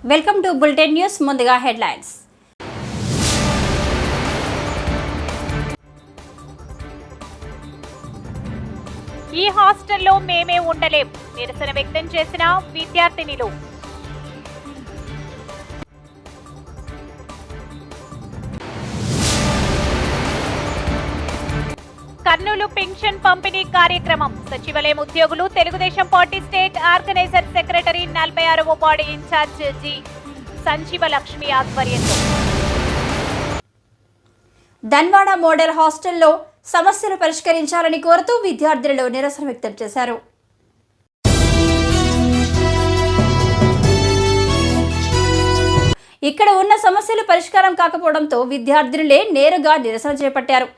Welcome to bulletin news. ముందుగా headlines. ఈ హాస్టల్లో మేమే ఉండలేం, నిరసన వ్యక్తం చేసిన విద్యార్థినిలు. కర్నూలు పెన్షన్ పంపిణీ కార్యక్రమం. సచివాలయం ఉద్యోగులు, Telugudesam party state organiser secretary 46వ ward incharge G Sanjeeva Lakshmi ఆధ్వర్యంలో. ధన్వాడ మోడల్ హాస్టల్లో సమస్యలు పరిష్కరించాలని కోరుతూ విద్యార్థులు నిరసన వ్యక్తం చేశారు. ఇక్కడ ఉన్న సమస్యలు పరిష్కారం కాకపోవడంతో విద్యార్థులే నేరుగా నిరసన చేపట్టారు.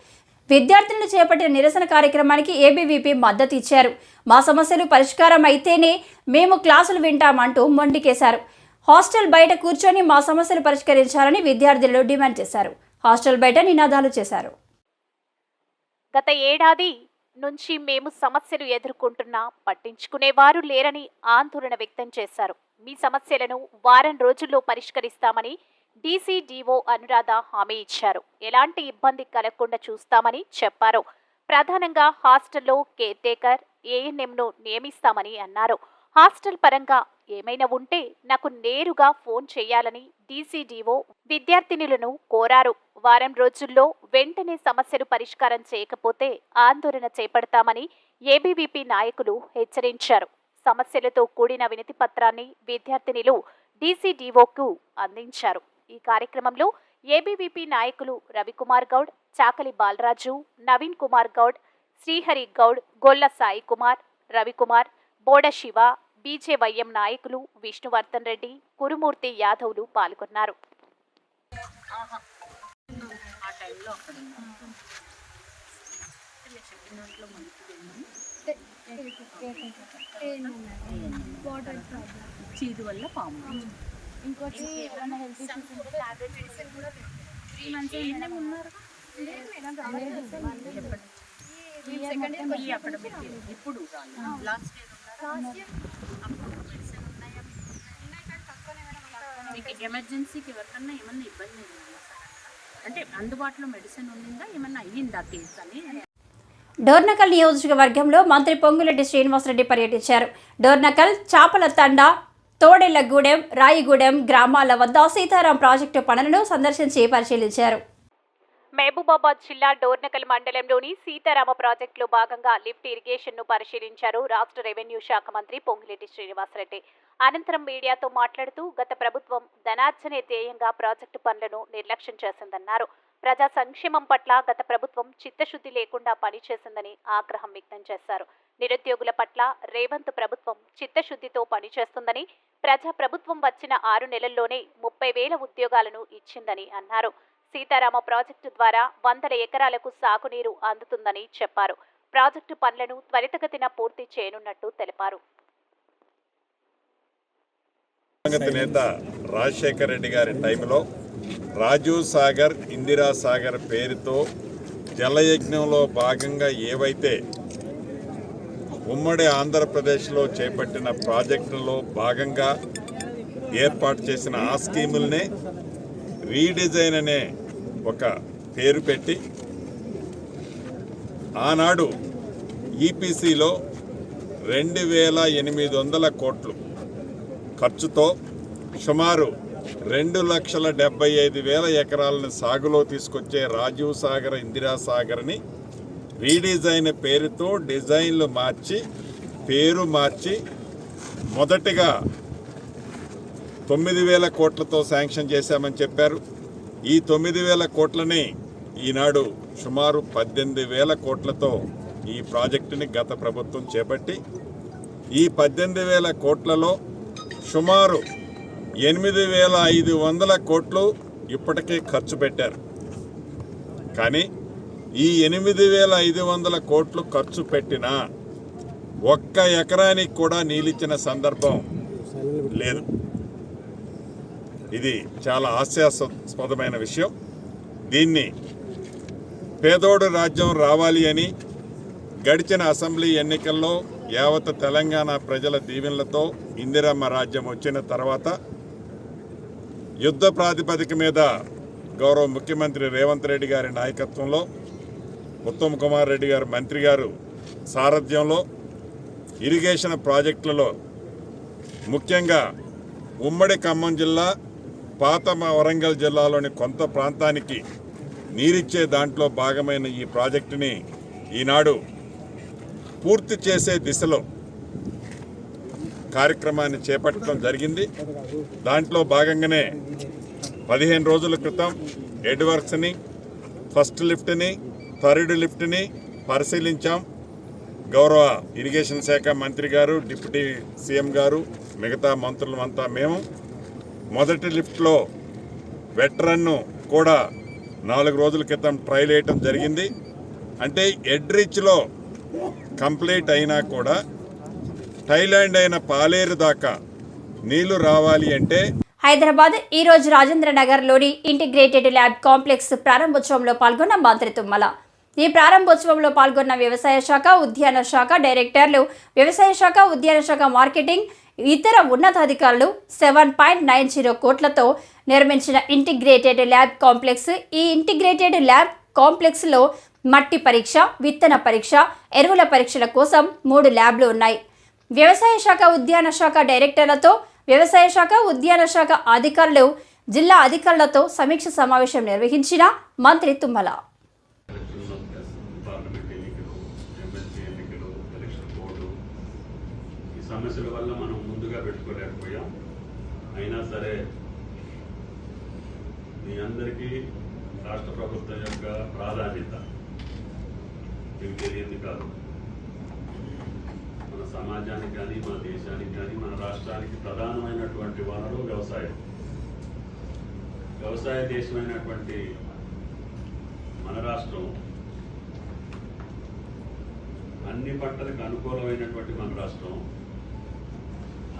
విద్యార్థులను చేపట్టిన నిరసన కార్యక్రమానికి ఏబీవీపీ మద్దతు ఇచ్చారు. మా సమస్యలు పరిష్కారం అయితేనే మేము క్లాసులు వింటామంటూ మొండికేశారు. హాస్టల్ బయట కూర్చొని మా సమస్యలు పరిష్కరించాలని విద్యార్థులు డిమాండ్ చేశారు. హాస్టల్ బయట నినాదాలు చేశారు. గత ఏడాది నుంచి మేము సమస్యలు ఎదుర్కొంటున్నా పట్టించుకునేవారు లేరని ఆందోళన వ్యక్తం చేశారు. మీ సమస్యలను వారం రోజుల్లో పరిష్కరిస్తామని డీసీడీఓ అనురాధ హామీ ఇచ్చారు. ఎలాంటి ఇబ్బంది కలగకుండా చూస్తామని చెప్పారు. ప్రధానంగా హాస్టల్లో కేర్ టేకర్, ఏఎన్ఎంను నియమిస్తామని అన్నారు. హాస్టల్ పరంగా ఏమైనా ఉంటే నాకు నేరుగా ఫోన్ చేయాలని డీసీడీఓ విద్యార్థినులను కోరారు. వారం రోజుల్లో వెంటనే సమస్యలు పరిష్కారం చేయకపోతే ఆందోళన చేపడతామని ఏబీవీపీ నాయకులు హెచ్చరించారు. సమస్యలతో కూడిన వినతి పత్రాన్ని విద్యార్థినులు డీసీడీఓకు అందించారు. ఈ కార్యక్రమంలో ఏబీవీపీ నాయకులు రవికుమార్ గౌడ్, చాకలి బాలరాజు, నవీన్ కుమార్ గౌడ్, శ్రీహరి గౌడ్, గొల్ల సాయి కుమార్, రవికుమార్, బోడ శివ, బీజేవైఎం నాయకులు విష్ణువర్ధన్ రెడ్డి, కురుమూర్తి యాదవ్లు పాల్గొన్నారు. వల్ల పాము ఇంకోటి హెల్త్ ఇష్యూస్ కూడా 3 మంత్స్ ఉన్నారు. ఇప్పుడు లాస్ట్ మీకు ఎమర్జెన్సీకి ఎవరికన్నా ఏమన్నా ఇబ్బంది అంటే అందుబాటులో మెడిసిన్ ఉండిందా, ఏమన్నా అయ్యిందా కేసు అని. డోర్నకల్ నియోజకవర్గంలో మంత్రి పొంగులేటి శ్రీనివాసరెడ్డి పర్యటించారు. డోర్నకల్, చాపల తండా, తోడెళ్లగూడెం, రాయిగూడెం గ్రామాల వద్ద సీతారాం ప్రాజెక్టు పనులను సందర్శించి పరిశీలించారు. మహబూబాబాద్ జిల్లా డోర్నకల్ మండలంలోని సీతారామ ప్రాజెక్టులో భాగంగా లిఫ్ట్ ఇరిగేషన్ ను పరిశీలించారు రాష్ట్ర రెవెన్యూ శాఖ మంత్రి పొంగులేటి శ్రీనివాసరెడ్డి. అనంతరం మీడియాతో మాట్లాడుతూ గత ప్రభుత్వం ధనార్జనే ధ్యేయంగా ప్రాజెక్టు పనులను నిర్లక్ష్యం చేసిందన్నారు. ప్రజా సంక్షేమం పట్ల గత ప్రభుత్వం చిత్తశుద్ధి లేకుండా పనిచేసిందని ఆగ్రహం వ్యక్తం చేశారు. నిరుద్యోగుల పట్ల రేవంత్ ప్రభుత్వం చిత్తశుద్ధితో పనిచేస్తుందని, ప్రజా ప్రభుత్వం వచ్చిన 6 నెలల్లోనే 30,000 ఉద్యోగాలను ఇచ్చిందని అన్నారు. సీతారామ ప్రాజెక్టు ద్వారా 100 ఎకరాలకు సాగునీరు అందుతుందని చెప్పారు. ప్రాజెక్టు పనులను త్వరితగతిన పూర్తి చేయనున్నట్టు తెలిపారు. నేత రాజశేఖర్ రెడ్డి గారి టైంలో రాజీవ్ సాగర్, ఇందిరా సాగర్ పేరుతో జలయజ్ఞంలో భాగంగా ఏవైతే ఉమ్మడి ఆంధ్రప్రదేశ్లో చేపట్టిన ప్రాజెక్టులలో భాగంగా ఏర్పాటు చేసిన ఆ స్కీములనే రీడిజైన్ అనే ఒక పేరు పెట్టి ఆనాడు ఈపీసీలో 2,800 కోట్లు ఖర్చుతో సుమారు 2,75,000 ఎకరాలను సాగులో తీసుకొచ్చే రాజీవ్ సాగర్, ఇందిరా సాగర్ని రీడిజైన్ పేరుతో డిజైన్లు మార్చి పేరు మార్చి మొదటిగా 9,000 కోట్లతో శాంక్షన్ చేశామని చెప్పారు. ఈ 9,000 కోట్లని ఈనాడు సుమారు 18,000 కోట్లతో ఈ ప్రాజెక్టుని గత ప్రభుత్వం చేపట్టి ఈ 18,000 కోట్లలో సుమారు 8,500 కోట్లు ఇప్పటికే ఖర్చు పెట్టారు. కానీ ఈ 8,500 కోట్లు ఖర్చు పెట్టినా 1 ఎకరానికి కూడా నీళ్ళిచ్చిన సందర్భం లేదు. ఇది చాలా హాస్యాస్పదమైన విషయం. దీన్ని పేదోడు రాజ్యం రావాలి అని గడిచిన అసెంబ్లీ ఎన్నికల్లో యావత్ తెలంగాణ ప్రజల దీవెనలతో ఇందిరమ్మ రాజ్యం వచ్చిన తర్వాత యుద్ధ ప్రాతిపదిక మీద గౌరవ ముఖ్యమంత్రి రేవంత్ రెడ్డి గారి నాయకత్వంలో ఉత్తమ్ కుమార్ రెడ్డి గారు మంత్రి గారు సారథ్యంలో ఇరిగేషన్ ప్రాజెక్టులలో ముఖ్యంగా ఉమ్మడి ఖమ్మం జిల్లా పాత వరంగల్ జిల్లాలోని కొంత ప్రాంతానికి నీరిచ్చే దాంట్లో భాగమైన ఈ ప్రాజెక్టుని ఈనాడు పూర్తి చేసే దిశలో కార్యక్రమాన్ని చేపట్టడం జరిగింది. దాంట్లో భాగంగానే 15 రోజుల క్రితం హెడ్ వర్క్స్ని, ఫస్ట్ లిఫ్ట్ని, థర్డ్ లిఫ్ట్ని పరిశీలించాం. గౌరవ ఇరిగేషన్ శాఖ మంత్రి గారు, డిప్యూటీ సీఎం గారు, మిగతా మంత్రులమంతా మేము మొదటి లిఫ్ట్లో వెటరన్ను కూడా 4 రోజుల క్రితం ట్రయల్ వేయటం జరిగింది. అంటే ఎడ్రిచ్లో కంప్లీట్ అయినా కూడా థైలాండ్ అయిన పాలేరు దాకా నీళ్లు రావాలి అంటే హైదరాబాద్ ఈ రోజు రాజేంద్ర నగర్లోని ఇంటిగ్రేటెడ్ ల్యాబ్ కాంప్లెక్స్ ప్రారంభోత్సవంలో పాల్గొన్న మంత్రి తుమ్మల. ఈ ప్రారంభోత్సవంలో పాల్గొన్న వ్యవసాయ శాఖ, ఉద్యాన శాఖ డైరెక్టర్లు, వ్యవసాయ శాఖ, ఉద్యాన శాఖ మార్కెటింగ్, ఇతర ఉన్నతాధికారులు 7.90 కోట్లతో నిర్మించిన ఇంటిగ్రేటెడ్ ల్యాబ్ కాంప్లెక్స్. ఈ ఇంటిగ్రేటెడ్ ల్యాబ్ కాంప్లెక్స్లో మట్టి పరీక్ష, విత్తన పరీక్ష, ఎరువుల పరీక్షల కోసం 3 ల్యాబ్లు ఉన్నాయి. వ్యవసాయ శాఖ, ఉద్యాన శాఖ డైరెక్టర్లతో, వ్యవసాయ శాఖ, ఉద్యాన శాఖ అధికారులు, జిల్లా అధికారులతో సమీక్ష సమావేశం నిర్వహించిన మంత్రి తుమ్మల. సమస్యల వల్ల మనం ముందుగా పెట్టుకోలేకపోయాం. అయినా సరే మీ అందరికీ రాష్ట్ర ప్రభుత్వం యొక్క ప్రాధాన్యత మీకు తెలియదు కాదు. మన సమాజానికి కానీ, మన దేశానికి కానీ, మన రాష్ట్రానికి ప్రధానమైనటువంటి వనరు వ్యవసాయం. వ్యవసాయ దేశమైనటువంటి మన రాష్ట్రం అన్ని పంటలకు అనుకూలమైనటువంటి మన రాష్ట్రం,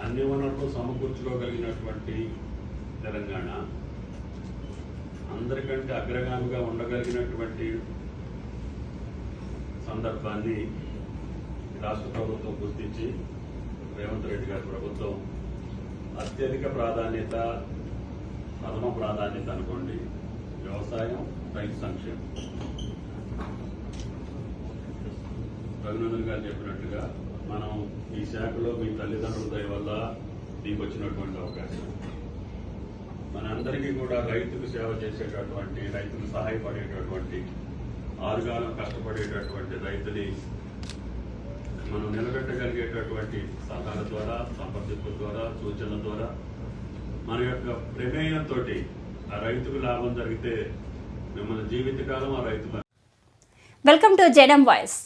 అన్ని వనరులు సమకూర్చుకోగలిగినటువంటి తెలంగాణ, అందరికంటే అగ్రగామిగా ఉండగలిగినటువంటి సందర్భాన్ని రాష్ట్ర ప్రభుత్వం గుర్తించి రేవంత్ రెడ్డి గారి ప్రభుత్వం అత్యధిక ప్రాధాన్యత, ప్రథమ ప్రాధాన్యత అనుకోండి, వ్యవసాయం, రైతు సంక్షేమం. రఘునందన్ గారు చెప్పినట్టుగా మనం ఈ శాఖలో మీ తల్లిదండ్రుల దయ వల్ల మీకు వచ్చినటువంటి అవకాశం, మనందరికీ కూడా రైతుకు సేవ చేసేటటువంటి, రైతుకు సహాయపడేటటువంటి, ఆరుగాలం కష్టపడేటటువంటి రైతుని మనం నిలబెట్టగలిగేటటువంటి సలహాల ద్వారా, సంప్రదింపుల ద్వారా, సూచనల ద్వారా, మన యొక్క ప్రమేయంతో ఆ రైతుకు లాభం జరిగితే మిమ్మల్ని జీవితకాలం ఆ రైతు. వెల్కమ్ టు జనం వాయిస్.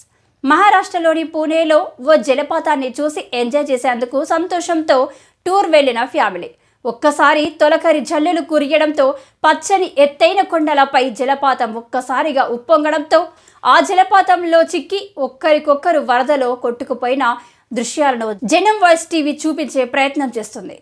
మహారాష్ట్రలోని పూణేలో ఓ జలపాతాన్ని చూసి ఎంజాయ్ చేసేందుకు సంతోషంతో టూర్ వెళ్లిన ఫ్యామిలీ. ఒక్కసారి తొలకరి జల్లులు కురియడంతో పచ్చని ఎత్తైన కొండలపై జలపాతం ఒక్కసారిగా ఉప్పొంగడంతో ఆ జలపాతంలో చిక్కి ఒక్కరికొక్కరు వరదలో కొట్టుకుపోయిన దృశ్యాలను జనం వాయిస్ టీవీ చూపించే ప్రయత్నం చేస్తుంది.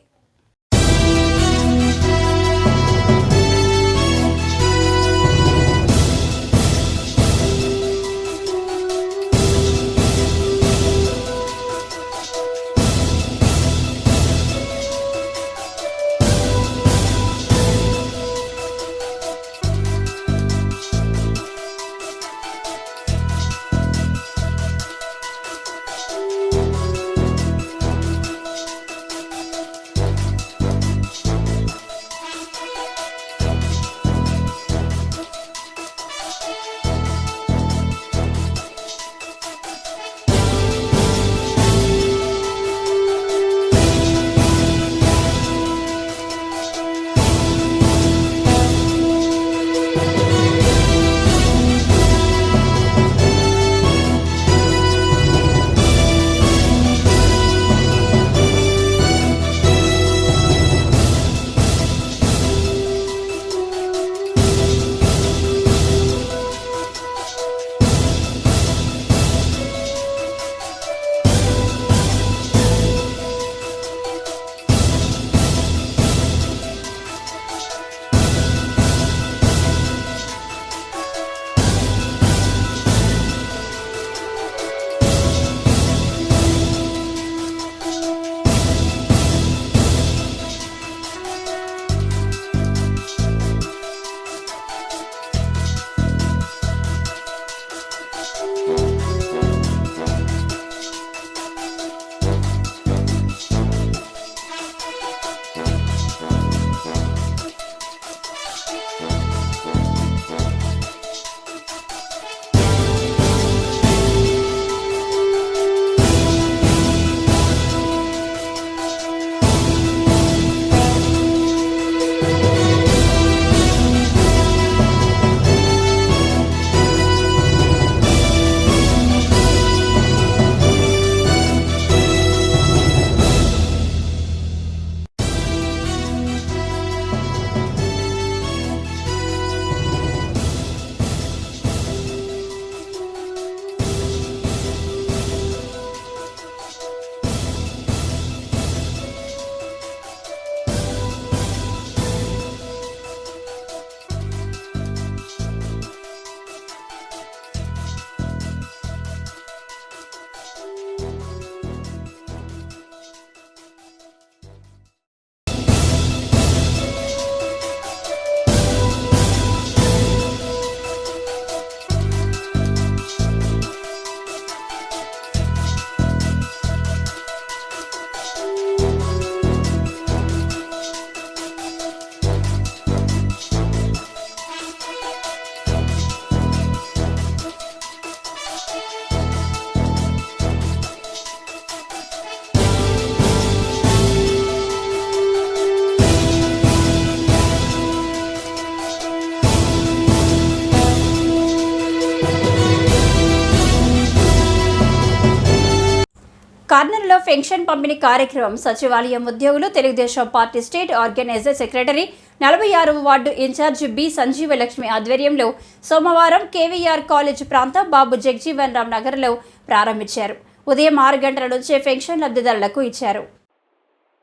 కార్నర్లో పెన్షన్ పంపిణీ కార్యక్రమం సచివాలయం ఉద్యోగులు Telugudesam party state organiser secretary 46వ వార్డు ఇన్ఛార్జ్ బి సంజీవలక్ష్మి ఆధ్వర్యంలో సోమవారం కేవీఆర్ కాలేజ్ ప్రాంత బాబు జగజీవన్ రామ్ నగర్లో ప్రారంభించారు. ఉదయం 6 గంటల నుంచే పెన్షన్ లబ్ధిదారులకు ఇచ్చారు.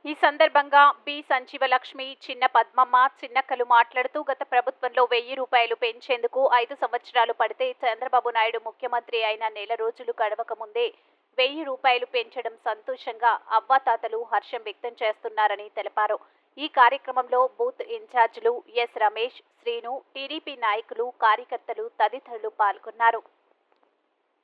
ఈ సందర్భంగా బి సంజీవలక్ష్మి, చిన్న పద్మమ్మ, చిన్నక్కలు మాట్లాడుతూ గత ప్రభుత్వంలో 1000 రూపాయలు పెంచేందుకు 5 సంవత్సరాలు పడితే చంద్రబాబు నాయుడు ముఖ్యమంత్రి అయిన నెల రోజులు గడవక ముందే 1000 రూపాయలు పెంచడం సంతోషంగా అవ్వాతాతలు హర్షం వ్యక్తం చేస్తున్నారని తెలిపారు. ఈ కార్యక్రమంలో బూత్ ఇన్ఛార్జీలు ఎస్ రమేష్, శ్రీను, టీడీపీ నాయకులు, కార్యకర్తలు తదితరులు పాల్గొన్నారు.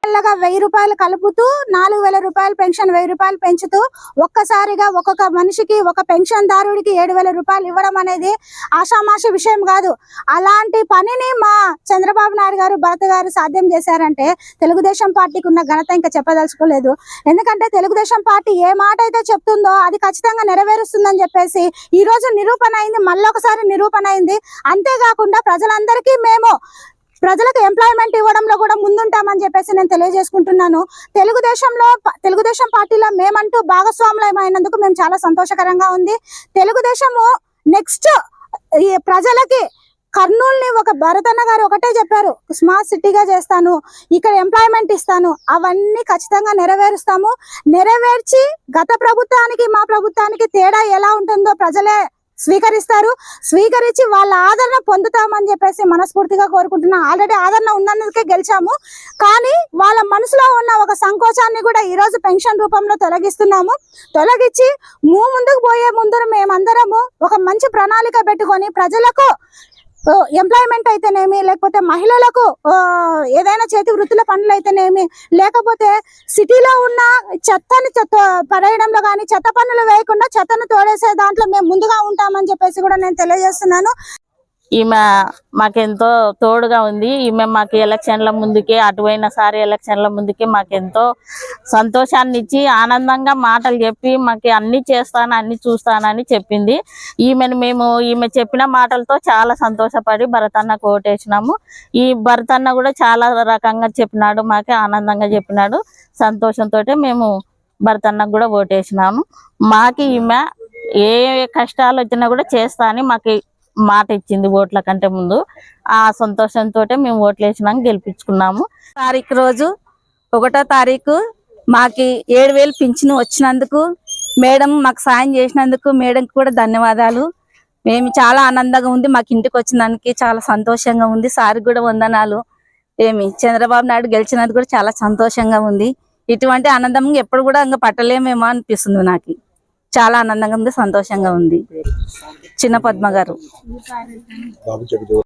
1000 రూపాయలు కలుపుతూ 4000 రూపాయలు పెన్షన్ 1000 రూపాయలు పెంచుతూ ఒక్కసారిగా ఒక్కొక్క మనిషికి ఒక పెన్షన్ దారుడికి 7000 రూపాయలు ఇవ్వడం అనేది ఆషామాషి విషయం కాదు. అలాంటి పనిని మా చంద్రబాబు నాయుడు గారు, భరత్ గారు సాధ్యం చేశారంటే తెలుగుదేశం పార్టీకి ఉన్న ఘనత ఇంకా చెప్పదలుచుకోలేదు. ఎందుకంటే తెలుగుదేశం పార్టీ ఏ మాట అయితే చెప్తుందో అది ఖచ్చితంగా నెరవేరుస్తుందని చెప్పేసి ఈ రోజు నిరూపణ అయింది, మళ్ళొకసారి నిరూపణ అయింది. అంతేకాకుండా ప్రజలందరికీ మేము ప్రజలకు ఎంప్లాయ్మెంట్ ఇవ్వడంలో కూడా ముందుంటామని చెప్పేసి నేను తెలియజేసుకుంటున్నాను. తెలుగుదేశం పార్టీలో మేమంటూ భాగస్వాములమైనందుకు మేము చాలా సంతోషకరంగా ఉంది. తెలుగుదేశము నెక్స్ట్ ఈ ప్రజలకి కర్నూలుని ఒక భరతన్న గారు ఒకటే చెప్పారు, స్మార్ట్ సిటీగా చేస్తాను, ఇక్కడ ఎంప్లాయ్మెంట్ ఇస్తాను, అవన్నీ ఖచ్చితంగా నెరవేరుస్తాము. నెరవేర్చి గత ప్రభుత్వానికి మా ప్రభుత్వానికి తేడా ఎలా ఉంటుందో ప్రజలే స్వీకరించి వాళ్ళ ఆదరణ పొందుతామని చెప్పేసి మనస్ఫూర్తిగా కోరుకుంటున్నాం. ఆల్రెడీ ఆదరణ ఉన్నందుకే గెలిచాము, కానీ వాళ్ళ మనసులో ఉన్న ఒక సంకోచాన్ని కూడా ఈ రోజు పెన్షన్ రూపంలో తొలగించి ముందుకు పోయే ముందు మేమందరము ఒక మంచి ప్రణాళిక పెట్టుకొని ప్రజలకు ఎంప్లాయ్మెంట్ అయితేనేమి, లేకపోతే మహిళలకు ఏదైనా చేతి వృత్తుల పనులు అయితేనేమి, లేకపోతే సిటీలో ఉన్న చెత్తని పడేయడంలో కానీ చెత్త పనులు వేయకుండా చెత్తను తోడేసే దాంట్లో మేము ముందుగా ఉంటామని చెప్పేసి కూడా నేను తెలియజేస్తున్నాను. ఈమె మాకెంతో తోడుగా ఉంది. ఈమె మాకు ఎలక్షన్ల ముందుకే, అటువైనసారి ఎలక్షన్ల ముందుకే మాకెంతో సంతోషాన్ని ఇచ్చి ఆనందంగా మాటలు చెప్పి మాకు అన్ని చేస్తాను, అన్ని చూస్తానని చెప్పింది. ఈమె చెప్పిన మాటలతో చాలా సంతోషపడి భరతన్నకు ఓటేసినాము. ఈ భరతన్న కూడా చాలా రకంగా చెప్పినాడు, మాకు ఆనందంగా చెప్పినాడు. సంతోషంతో మేము భరతన్నకు కూడా ఓటేసినాము. మాకు ఈమె ఏ కష్టాలు వచ్చినా కూడా చేస్తా అని మాకు మాట ఇచ్చింది ఓట్ల కంటే ముందు. ఆ సంతోషంతో మేము ఓట్లు వేసినాం, గెలిపించుకున్నాము. రోజు 1వ తారీఖు మాకి 7000 పింఛను వచ్చినందుకు మేడం మాకు సాయం చేసినందుకు మేడంకి కూడా ధన్యవాదాలు. మేము చాలా ఆనందంగా ఉంది, మాకు ఇంటికి వచ్చినందుకు చాలా సంతోషంగా ఉంది. సార్కి కూడా వందనాలు. చంద్రబాబు నాయుడు గెలిచినందుకు కూడా చాలా సంతోషంగా ఉంది. ఇటువంటి ఆనందం ఎప్పుడు కూడా ఇంకా పట్టలేమేమో అనిపిస్తుంది. నాకు చాలా ఆనందంగా ఉంది, సంతోషంగా ఉంది. చిన్న పద్మ గారు.